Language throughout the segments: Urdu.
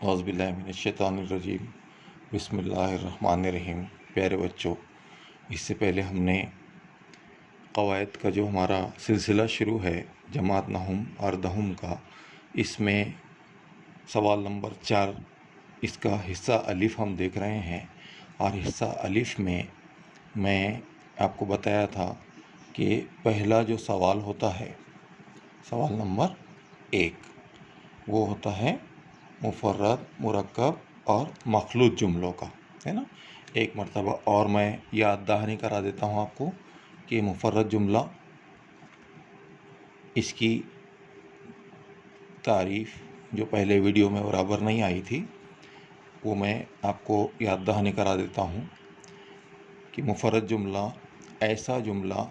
اعوذ باللہ من الشیطان الرجیم بسم اللہ الرحمن الرحیم۔ پیارے بچوں، اس سے پہلے ہم نے قواعد کا جو ہمارا سلسلہ شروع ہے جماعت نہم اور دہم کا، اس میں سوال نمبر 4 اس کا حصہ الف ہم دیکھ رہے ہیں، اور حصہ الف میں آپ کو بتایا تھا کہ پہلا جو سوال ہوتا ہے، سوال نمبر 1، وہ ہوتا ہے مفرد، مرکب اور مخلوط جملوں کا، ہے نا۔ ایک مرتبہ اور میں یاد دہانی کرا دیتا ہوں آپ کو کہ مفرد جملہ، اس کی تعریف جو پہلے ویڈیو میں برابر نہیں آئی تھی، وہ میں آپ کو یاد دہانی کرا دیتا ہوں کہ مفرد جملہ ایسا جملہ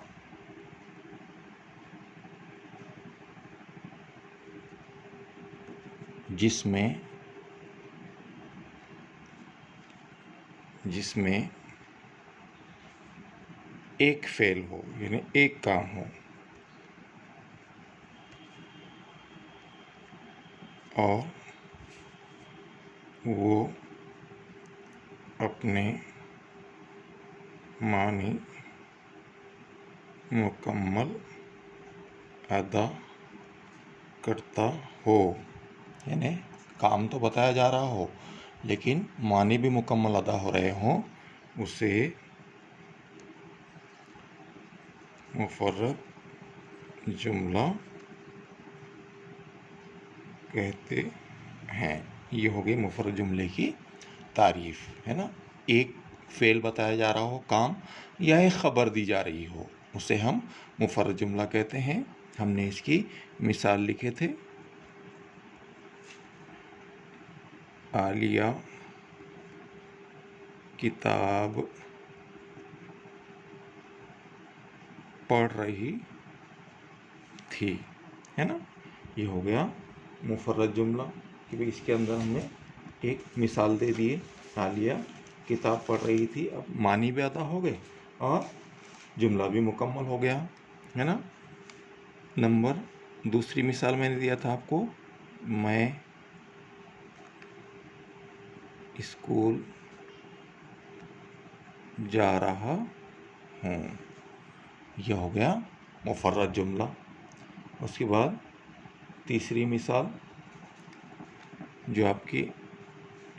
جس میں ایک فعل ہو، یعنی ایک کام ہو، اور وہ اپنے معنی مکمل ادا کرتا ہو، یعنی کام تو بتایا جا رہا ہو لیکن معنی بھی مکمل ادا ہو رہے ہوں، اسے مفرد جملہ کہتے ہیں۔ یہ ہو گئی مفرد جملے کی تعریف، ہے نا۔ ایک فعل بتایا جا رہا ہو، کام، یا ایک خبر دی جا رہی ہو، اسے ہم مفرد جملہ کہتے ہیں۔ ہم نے اس کی مثال لکھے تھے، عالیہ کتاب پڑھ رہی تھی، ہے نا۔ یہ ہو گیا مفرد جملہ کہ بھئی اس کے اندر ہم نے ایک مثال دے دیے، عالیہ کتاب پڑھ رہی تھی، اب معنی بھی ادا ہو گئے اور جملہ بھی مکمل ہو گیا، ہے نا۔ دوسری مثال میں نے دیا تھا آپ کو، میں اسکول جا رہا ہوں، یہ ہو گیا مفرد جملہ۔ اس کے بعد تیسری مثال جو آپ کی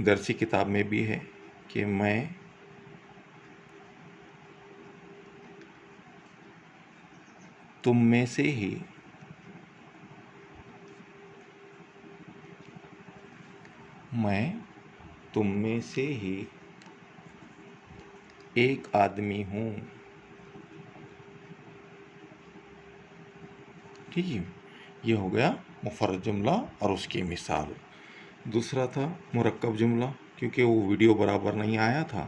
درسی کتاب میں بھی ہے کہ میں تم میں سے ہی ایک آدمی ہوں، ٹھیک ہے۔ یہ ہو گیا مفرد جملہ اور اس کی مثال۔ دوسرا تھا مرکب جملہ، کیونکہ وہ ویڈیو برابر نہیں آیا تھا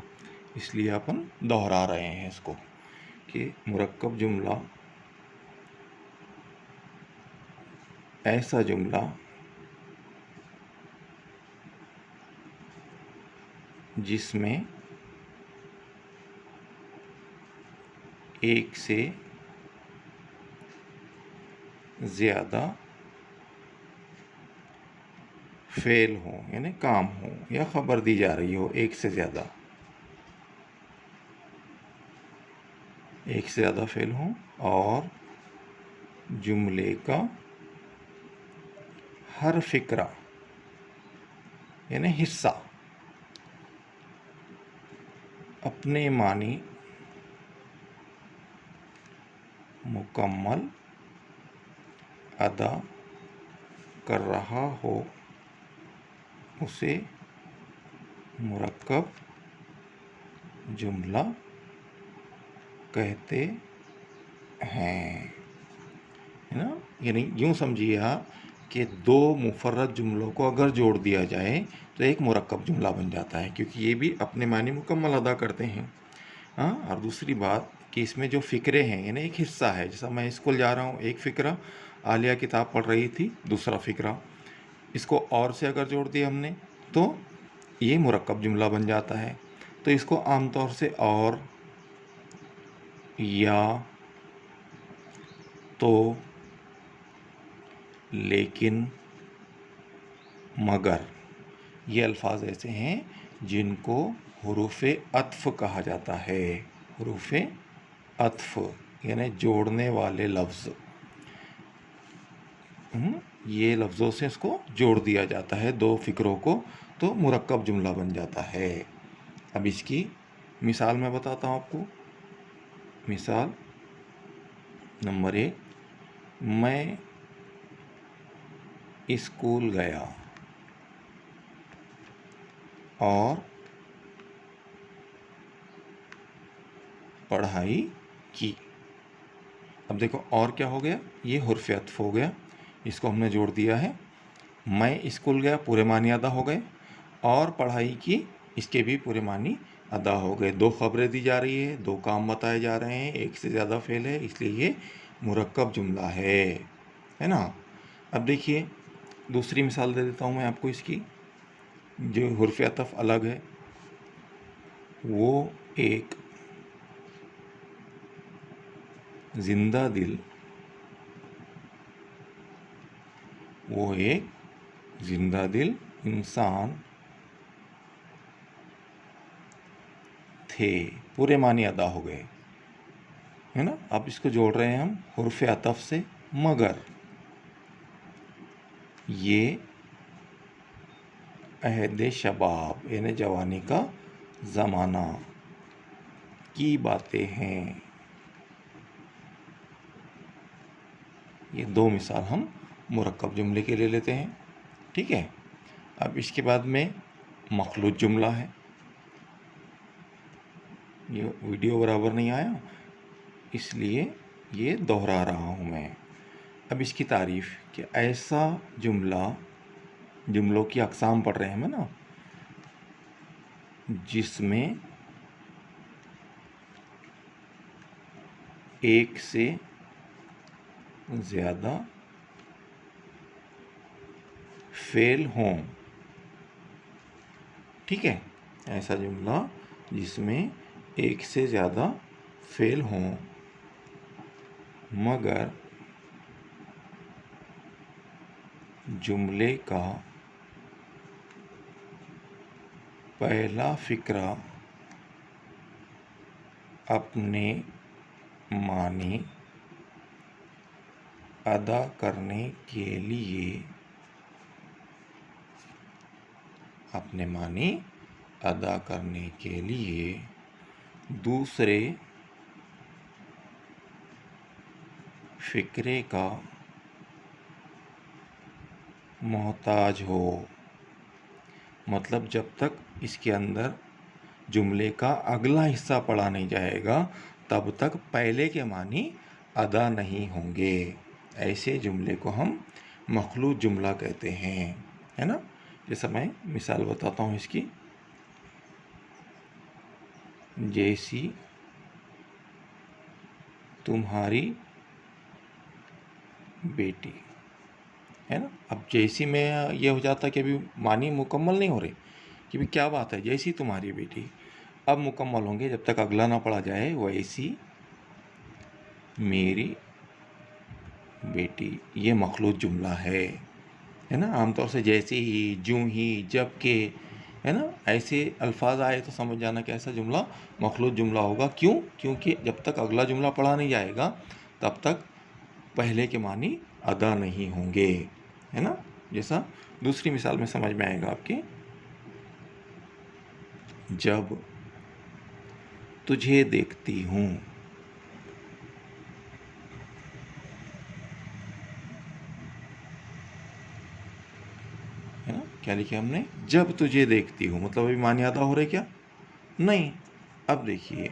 اس لیے اپن دہرا رہے ہیں اس کو، کہ مرکب جملہ ایسا جملہ جس میں ایک سے زیادہ فعل ہو، یعنی کام ہو یا خبر دی جا رہی ہو، ایک سے زیادہ فعل ہوں، اور جملے کا ہر فقرہ یعنی حصہ اپنے معنی مکمل ادا کر رہا ہو، اسے مرکب جملہ کہتے ہیں، ہے نا۔ یعنی یوں سمجھیے آپ کہ دو مفرد جملوں کو اگر جوڑ دیا جائے تو ایک مرکب جملہ بن جاتا ہے، کیونکہ یہ بھی اپنے معنی مکمل ادا کرتے ہیں، ہاں۔ اور دوسری بات کہ اس میں جو فقرے ہیں، یعنی ایک حصہ ہے، جیسا میں اسکول جا رہا ہوں، ایک فقرہ، عالیہ کتاب پڑھ رہی تھی دوسرا فقرہ، اس کو اور سے اگر جوڑ دیا ہم نے تو یہ مرکب جملہ بن جاتا ہے۔ تو اس کو عام طور سے اور، یا، تو، لیکن، مگر، یہ الفاظ ایسے ہیں جن کو حروف عطف کہا جاتا ہے. حروف عطف یعنی جوڑنے والے لفظ. یہ لفظوں سے اس کو جوڑ دیا جاتا ہے دو فکروں کو تو مرکب جملہ بن جاتا ہے. اب اس کی مثال میں بتاتا ہوں آپ کو. مثال نمبر 1, میں اسکول گیا اور پڑھائی کی. اب دیکھو اور کیا ہو گیا, یہ حرف عطف ہو گیا, اس کو ہم نے جوڑ دیا ہے. میں اسکول گیا پورے معنی ادا ہو گئے, اور پڑھائی کی اس کے بھی پورے معنی ادا ہو گئے. دو خبریں دی جا رہی ہے, دو کام بتائے جا رہے ہیں, ایک سے زیادہ فعل ہے, اس لیے یہ مرکب جملہ ہے نا. اب دیکھیے دوسری مثال دے دیتا ہوں میں آپ کو اس کی. جو حرف عطف الگ ہے, وہ ایک زندہ دل انسان تھے. پورے معنی ادا ہو گئے ہے نا. اب اس کو جوڑ رہے ہیں ہم حرف عطف سے. مگر یہ عہد شباب یعنی جوانی کا زمانہ کی باتیں ہیں. یہ دو مثال ہم مرکب جملے کے لے لیتے ہیں. ٹھیک ہے. اب اس کے بعد میں مخلوط جملہ ہے. یہ ویڈیو برابر نہیں آیا اس لیے یہ دہرا رہا ہوں میں. اب اس کی تعریف کہ ایسا جملوں کی اقسام پڑھ رہے ہیں نا, جس میں ایک سے زیادہ فعل ہوں. ٹھیک ہے. ایسا جملہ جس میں ایک سے زیادہ فعل ہوں, مگر جملے کا پہلا فقرہ اپنے معنی ادا کرنے کے لیے دوسرے فقرے کا محتاج ہو. مطلب جب تک اس کے اندر جملے کا اگلا حصہ پڑھا نہیں جائے گا تب تک پہلے کے معنی ادا نہیں ہوں گے. ایسے جملے کو ہم مخلوط جملہ کہتے ہیں ہے نا. جیسا میں مثال بتاتا ہوں اس کی. جیسی تمہاری بیٹی ہے نا. اب جیسی میں یہ ہو جاتا کہ ابھی معنی مکمل نہیں ہو رہے کہ بھی کیا بات ہے. جیسی تمہاری بیٹی اب مکمل ہوں گے جب تک اگلا نہ پڑھا جائے. ویسی میری بیٹی یہ مخلوط جملہ ہے نا. عام طور سے جیسے ہی, جوں ہی, جب کہ ہے نا, ایسے الفاظ آئے تو سمجھ جانا کہ ایسا جملہ مخلوط جملہ ہوگا. کیوں؟ کیونکہ جب تک اگلا جملہ پڑھا نہیں جائے گا تب تک پہلے کے معنی ادا نہیں ہوں گے ہے نا. جیسا دوسری مثال میں سمجھ میں آئے گا آپ کی. جب تجھے دیکھتی ہوں ہے نا. کیا لکھا ہم نے؟ جب تجھے دیکھتی ہوں. مطلب ابھی معنی ادا ہو رہے کیا؟ نہیں. اب دیکھیے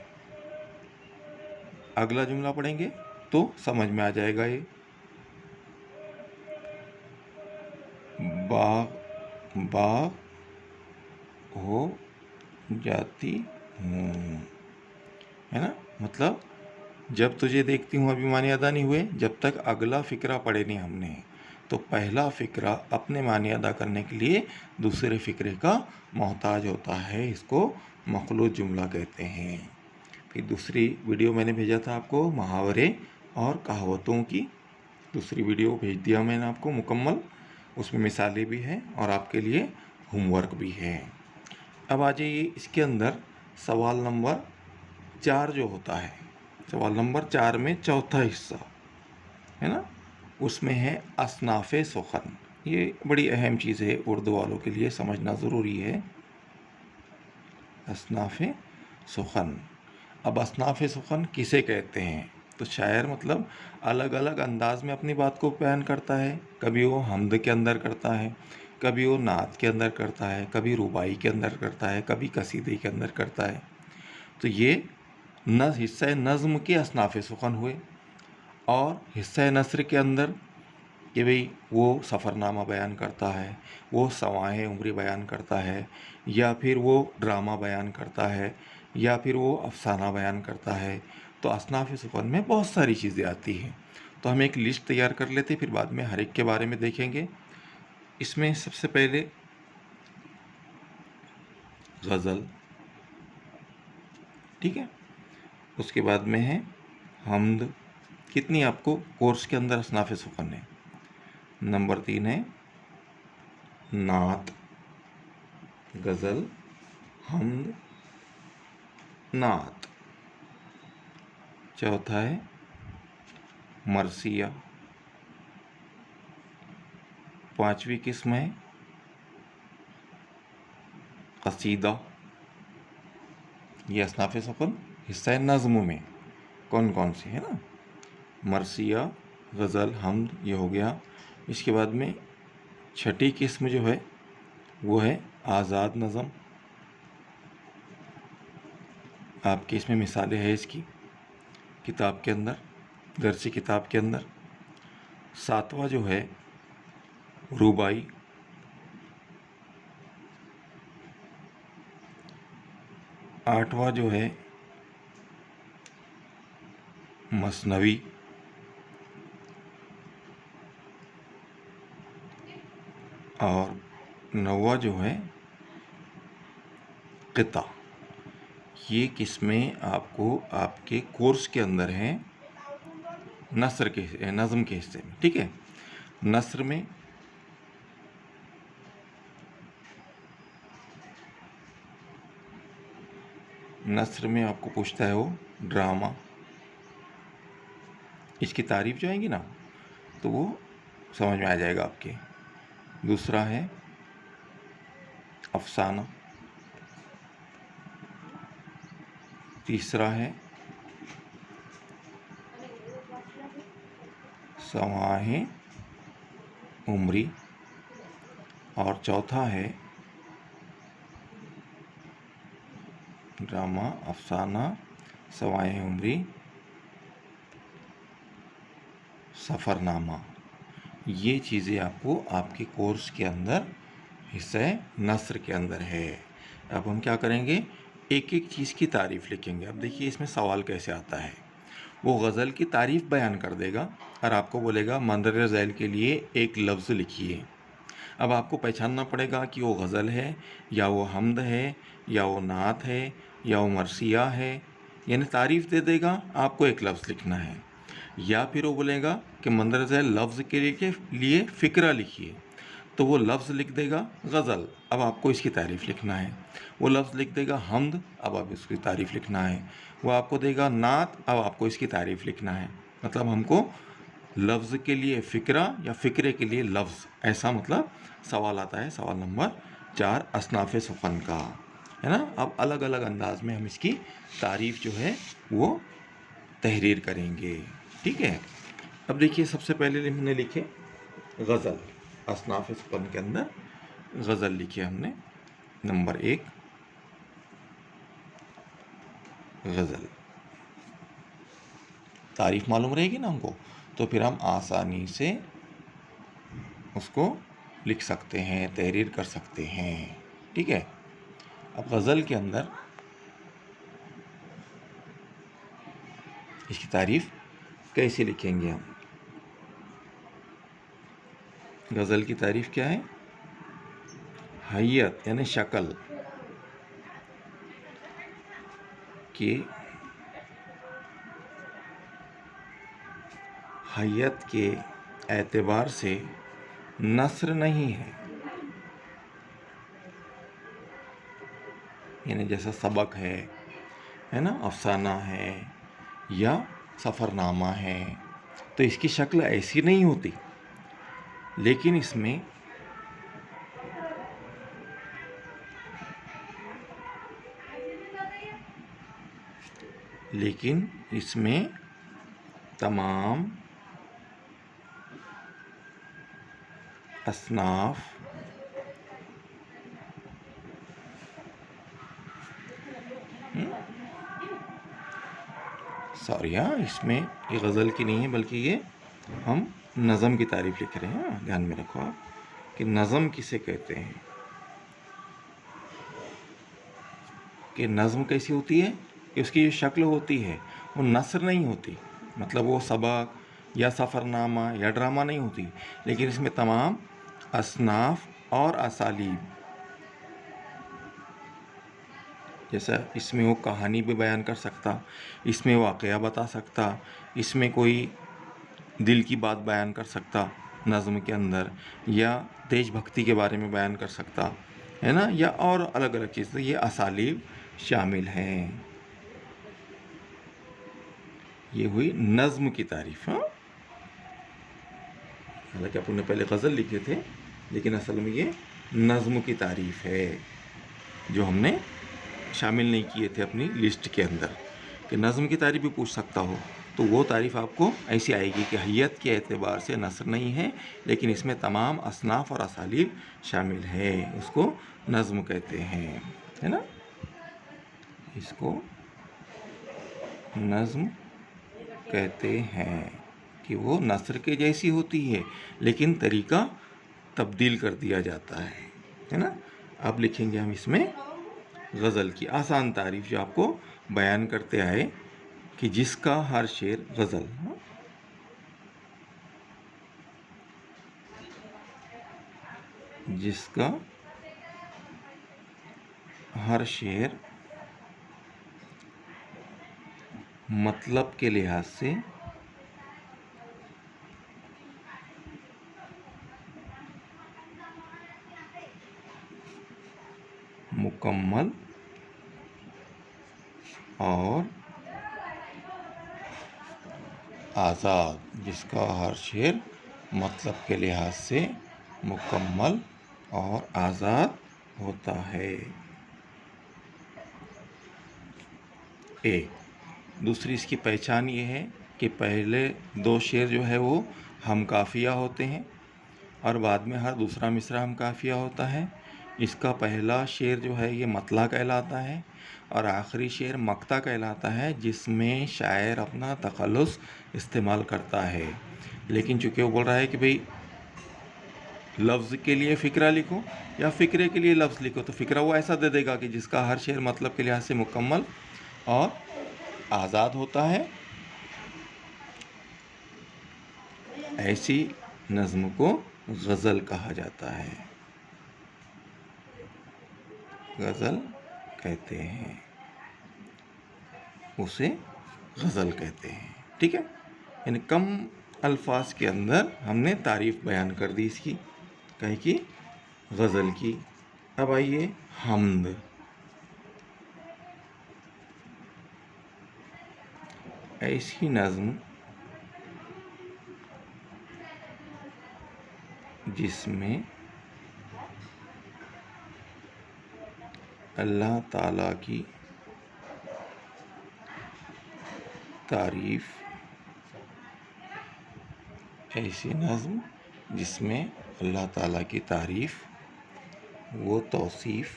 اگلا جملہ پڑھیں گے تو سمجھ میں آ جائے گا. یہ باغ ہو جاتی ہوں ہے نا. مطلب جب تجھے دیکھتی ہوں ابھی معنی ادا نہیں ہوئے. جب تک اگلا فقرہ پڑھے نہیں ہم نے تو پہلا فقرہ اپنے معنی ادا کرنے کے لیے دوسرے فقرے کا محتاج ہوتا ہے. اس کو مخلوط جملہ کہتے ہیں. پھر دوسری ویڈیو میں نے بھیجا تھا آپ کو محاورے اور کہاوتوں کی. دوسری ویڈیو بھیج دیا میں نے آپ کو مکمل. اس میں مثالیں بھی ہیں اور آپ کے لیے ہوم ورک بھی ہے۔ اب آ جائیے اس کے اندر سوال نمبر 4 جو ہوتا ہے، سوال نمبر 4 میں چوتھا حصہ ہے نا، اس میں ہے اصناف سخن۔ یہ بڑی اہم چیز ہے، اردو والوں کے لیے سمجھنا ضروری ہے، اصناف سخن۔ اب اصناف سخن کسے کہتے ہیں؟ تو شاعر مطلب الگ الگ انداز میں اپنی بات کو بیان کرتا ہے، کبھی وہ حمد کے اندر کرتا ہے، کبھی وہ نعت کے اندر کرتا ہے، کبھی رباعی کے اندر کرتا ہے، کبھی قصیدے کے اندر کرتا ہے۔ تو یہ حصہ نظم کے اصناف سخن ہوئے، اور حصہ نثر کے اندر کہ بھئی وہ سفر نامہ بیان کرتا ہے، وہ سوانح عمری بیان کرتا ہے، یا پھر وہ ڈرامہ بیان کرتا ہے، یا پھر وہ افسانہ بیان کرتا ہے۔ تو اصناف سخن میں بہت ساری چیزیں آتی ہیں، تو ہم ایک لسٹ تیار کر لیتے، پھر بعد میں ہر ایک کے بارے میں دیکھیں گے۔ اس میں سب سے پہلے غزل، ٹھیک ہے، اس کے بعد میں ہے حمد۔ کتنی آپ کو کورس کے اندر اصناف سخن ہے؟ نمبر 3 ہے نعت، غزل، حمد، نعت۔ چوتھا ہے مرثیہ۔ پانچویں قسم ہے قصیدہ۔ یہ اصناف سخن حصہ نظم میں کون کون سے ہے نا، مرثیہ، غزل، حمد، یہ ہو گیا۔ اس کے بعد میں چھٹی قسم جو ہے وہ ہے آزاد نظم۔ آپ کے اس میں مثالیں ہیں اس کی کتاب کے اندر، درسی کتاب کے اندر۔ ساتواں جو ہے رباعی۔ آٹھواں جو ہے مثنوی۔ اور نواں جو ہے قطع۔ یہ قسمیں آپ کو آپ کے کورس کے اندر ہیں نظم کے حصے میں، ٹھیک ہے۔ نثر میں آپ کو پوچھتا ہے وہ ڈرامہ، اس کی تعریف جو آئیں گی نا تو وہ سمجھ میں آ جائے گا آپ کے۔ دوسرا ہے افسانہ۔ تیسرا ہے سوانح عمری، اور چوتھا ہے ڈرامہ، افسانہ، سوانح عمری، سفر نامہ۔ یہ چیزیں آپ کو آپ کے کورس کے اندر حصہ نثر کے اندر ہے۔ اب ہم کیا کریں گے، ایک ایک چیز کی تعریف لکھیں گے۔ اب دیکھیے اس میں سوال کیسے آتا ہے۔ وہ غزل کی تعریف بیان کر دے گا اور آپ کو بولے گا مندرجہ ذیل کے لیے ایک لفظ لکھیے۔ اب آپ کو پہچاننا پڑے گا کہ وہ غزل ہے، یا وہ حمد ہے، یا وہ نعت ہے، یا وہ مرثیہ ہے۔ یعنی تعریف دے دے گا، آپ کو ایک لفظ لکھنا ہے، یا پھر وہ بولے گا کہ مندرجہ ذیل لفظ کے لیے فقرہ لکھیے، تو وہ لفظ لکھ دے گا غزل، اب آپ کو اس کی تعریف لکھنا ہے۔ وہ لفظ لکھ دے گا حمد، اب آپ اس کی تعریف لکھنا ہے۔ وہ آپ کو دے گا نعت، اب آپ کو اس کی تعریف لکھنا ہے۔ مطلب ہم کو لفظ کے لیے فقرہ یا فقرے کے لیے لفظ، ایسا مطلب سوال آتا ہے سوال نمبر 4 اصناف سخن کا، ہے نا۔ اب الگ الگ انداز میں ہم اس کی تعریف جو ہے وہ تحریر کریں گے، ٹھیک ہے۔ اب دیکھیے سب سے پہلے ہم نے لکھے غزل، اصناف سخن کے اندر غزل لکھی ہم نے۔ نمبر 1 غزل، تعریف معلوم رہے گی نا ہم کو، تو پھر ہم آسانی سے اس کو لکھ سکتے ہیں، تحریر کر سکتے ہیں، ٹھیک ہے۔ اب غزل کے اندر اس کی تعریف کیسے لکھیں گے ہم؟ غزل کی تعریف کیا ہے؟ حیت یعنی شکل کی، حیت کے اعتبار سے نثر نہیں ہے، یعنی جیسا سبق ہے نا، افسانہ ہے یا سفر نامہ ہے، تو اس کی شکل ایسی نہیں ہوتی، لیکن اس میں تمام اصناف اس میں یہ غزل کی نہیں ہے، بلکہ یہ ہم نظم کی تعریف لکھ رہے ہیں. دھیان میں رکھو آپ کہ نظم کسے کہتے ہیں، کہ نظم کیسی ہوتی ہے کہ اس کی جو شکل ہوتی ہے وہ نثر نہیں ہوتی، مطلب وہ سبق یا سفر نامہ یا ڈرامہ نہیں ہوتی، لیکن اس میں تمام اصناف اور اسالیب، جیسا اس میں وہ کہانی بھی بیان کر سکتا، اس میں واقعہ بتا سکتا، اس میں کوئی دل کی بات بیان کر سکتا نظم کے اندر، یا دیش بھکتی کے بارے میں بیان کر سکتا ہے نا، یا اور الگ الگ چیز، یہ اسالیب شامل ہیں. یہ ہوئی نظم کی تعریف. حالانکہ اپن نے پہلے غزل لکھے تھے، لیکن اصل میں یہ نظم کی تعریف ہے جو ہم نے شامل نہیں کیے تھے اپنی لسٹ کے اندر. کہ نظم کی تعریف بھی پوچھ سکتا ہو تو وہ تعریف آپ کو ایسی آئے گی کہ حیت کے اعتبار سے نثر نہیں ہے، لیکن اس میں تمام اصناف اور اسالیب شامل ہے. اس کو نظم کہتے ہیں، ہے نا، اس کو نظم کہتے ہیں کہ وہ نثر کے جیسی ہوتی ہے لیکن طریقہ تبدیل کر دیا جاتا ہے نا. اب لکھیں گے ہم اس میں غزل کی آسان تعریف جو آپ کو بیان کرتے آئے کہ جس کا ہر شعر غزل، جس کا ہر شعر مطلب کے لحاظ سے مکمل اور آزاد، جس کا ہر شعر مطلب کے لحاظ سے مکمل اور آزاد ہوتا ہے. دوسری اس کی پہچان یہ ہے کہ پہلے 2 شعر جو ہے وہ ہم قافیہ ہوتے ہیں اور بعد میں ہر دوسرا مصرع ہم قافیہ ہوتا ہے. اس کا پہلا شعر جو ہے یہ مطلع کہلاتا ہے اور آخری شعر مقطع کہلاتا ہے، جس میں شاعر اپنا تخلص استعمال کرتا ہے. لیکن چونکہ وہ بول رہا ہے کہ بھئی لفظ کے لیے فقرہ لکھو یا فقرے کے لیے لفظ لکھو، تو فقرہ وہ ایسا دے دے گا کہ جس کا ہر شعر مطلب کے لحاظ سے مکمل اور آزاد ہوتا ہے. ایسی نظم کو غزل کہا جاتا ہے، غزل کہتے ہیں، اسے غزل کہتے ہیں. ٹھیک ہے، یعنی کم الفاظ کے اندر ہم نے تعریف بیان کر دی اس کی، کہیں کی غزل کی. اب آئیے حمد. ایسی نظم جس میں اللہ تعالیٰ کی تعریف، ایسی نظم جس میں اللہ تعالیٰ کی تعریف و توصیف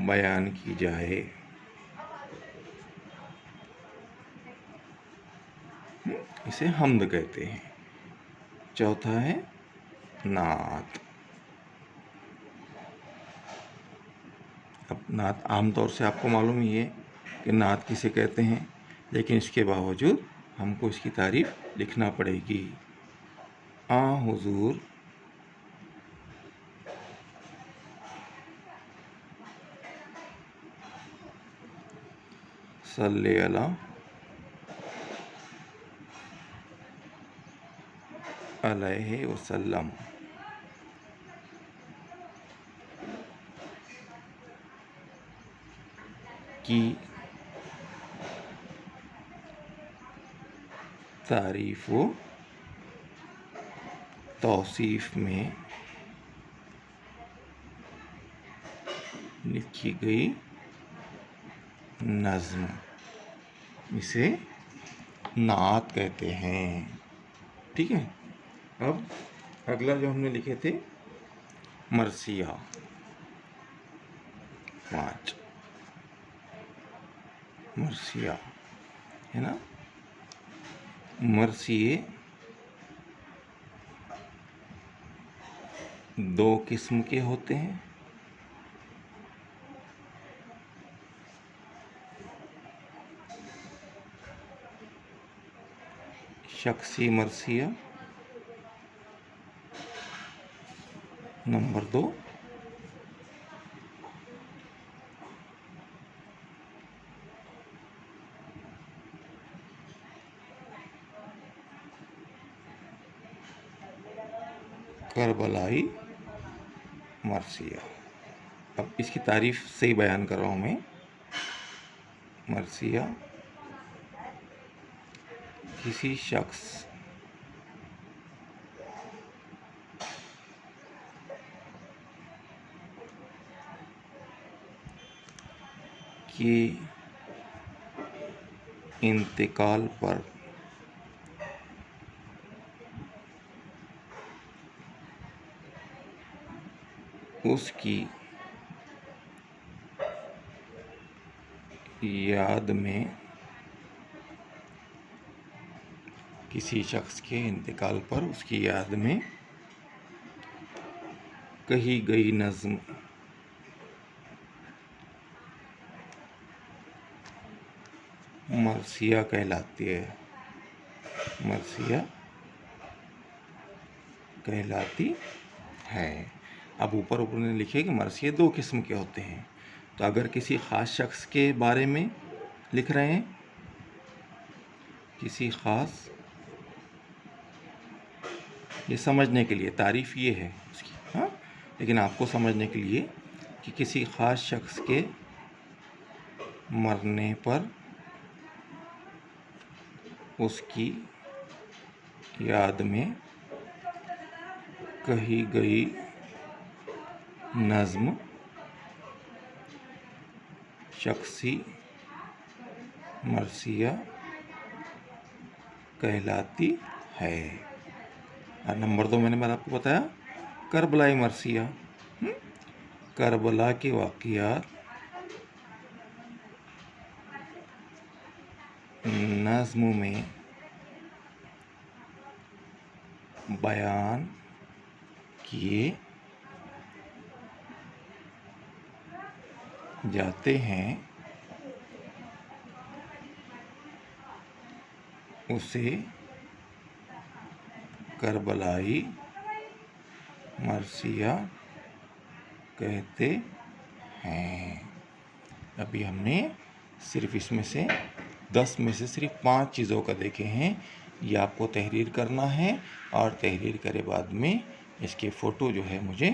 بیان کی جائے، اسے حمد کہتے ہیں. چوتھا ہے نعت. اب نعت عام طور سے آپ کو معلوم ہی ہے کہ نعت کسے کہتے ہیں، لیکن اس کے باوجود ہم کو اس کی تعریف لکھنا پڑے گی. حضور صلی اللہ علیہ وسلم. کی تعریف و توصیف میں لکھی گئی نظم، اسے نعت کہتے ہیں۔ ٹھیک ہے، اب اگلا جو ہم نے لکھے تھے مرثیہ، 5 مرثیہ ہے نا۔ مرثیے 2 قسم کے ہوتے ہیں، شخصی مرثیہ، نمبر 2 کربلائی مرثیہ۔ اب اس کی تعریف صحیح بیان کر رہا ہوں میں۔ مرثیہ کسی شخص کے انتقال پر اس کی یاد میں، کسی شخص کے انتقال پر اس کی یاد میں کہی گئی نظم مرثیہ کہلاتی ہے، مرثیہ کہلاتی ہے۔ اب اوپر نے لکھے کہ مرثیے 2 قسم کے ہوتے ہیں، تو اگر کسی خاص شخص کے بارے میں لکھ رہے ہیں، کسی خاص، یہ سمجھنے کے لیے تعریف یہ ہے اس کی، ہاں، لیکن آپ کو سمجھنے کے لیے کہ کسی خاص شخص کے مرنے پر اس کی یاد میں کہی گئی نظم شخصی مرثیہ کہلاتی ہے۔ اور نمبر 2 میں نے آپ کو بتایا کربلائی مرثیہ، کربلا کے واقعات نظم میں بیان کیے جاتے ہیں، اسے کربلائی مرثیہ کہتے ہیں۔ ابھی ہم نے صرف اس میں سے 10 میں سے صرف 5 چیزوں کا دیکھے ہیں۔ یہ آپ کو تحریر کرنا ہے، اور تحریر کرے بعد میں اس کے فوٹو جو ہے مجھے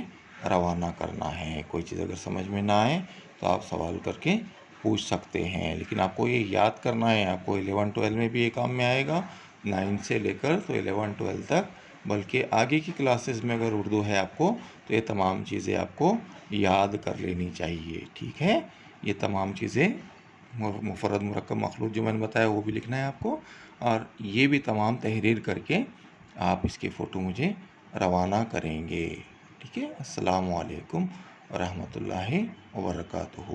روانہ کرنا ہے۔ کوئی چیز اگر سمجھ میں نہ آئے تو آپ سوال کر کے پوچھ سکتے ہیں، لیکن آپ کو یہ یاد کرنا ہے۔ آپ کو 11-12 میں بھی یہ کام میں آئے گا، 9 سے لے کر تو 11-12 تک، بلکہ آگے کی کلاسز میں اگر اردو ہے آپ کو تو یہ تمام چیزیں آپ کو یاد کر لینی چاہیے۔ ٹھیک ہے، یہ تمام چیزیں مفرد مرکب مخلوط جو میں نے بتایا وہ بھی لکھنا ہے آپ کو، اور یہ بھی تمام تحریر کر کے آپ اس کے فوٹو مجھے روانہ کریں گے۔ ٹھیک ہے، السلام علیکم ورحمۃ اللہ وبرکاتہ۔